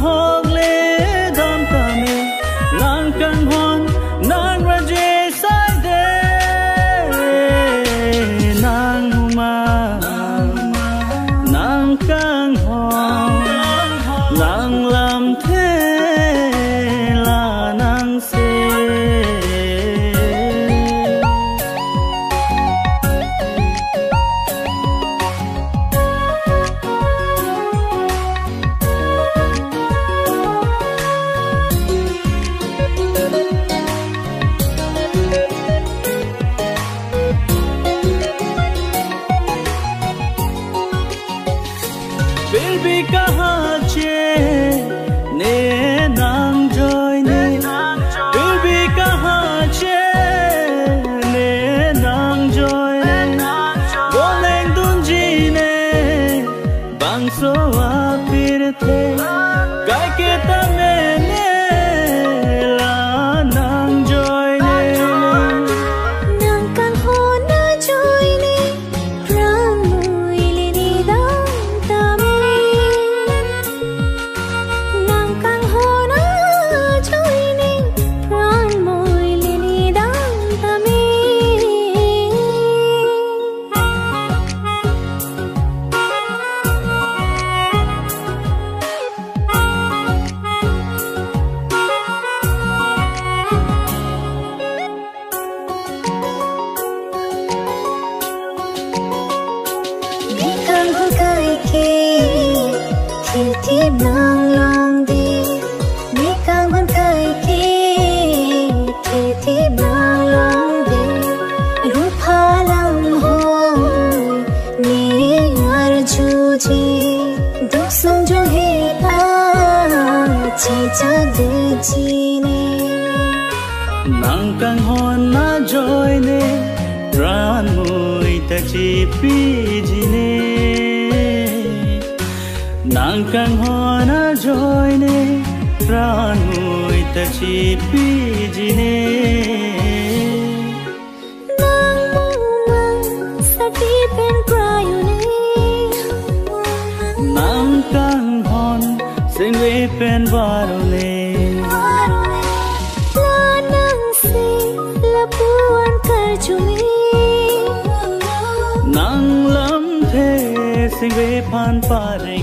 hog le dam tame nang kan hon nang raje sai de nang ma nang kan hon nang lam the la nang se फिर भी कहाँ चे ने नाम जोई ने फिर भी कहाँ चे ने नाम जोई बोलें दूंजी ने बांसो फिर थे गाय के तमे ने ला नाम जोई ने nang kan ho na joy ne ram muile ni dam tame nang kan ho na joy ne ram muile ni dam tame Kang ho kai ke thil thi nang long di mi kang ho kai ke thil thi nang long di ru pha lam ho ni ar ju ji du sum jo he ta chi cha de ji ne nang kan hon na joy ne ran mui ta chi pi ji ne nang kan hon na joy ne ran mui ta chi pi ji ne nang mu mang sa ti pen prayo ne nang kan hon sing we pen varo ne la nang se la puan kar chumi nang lam the sing we phan pare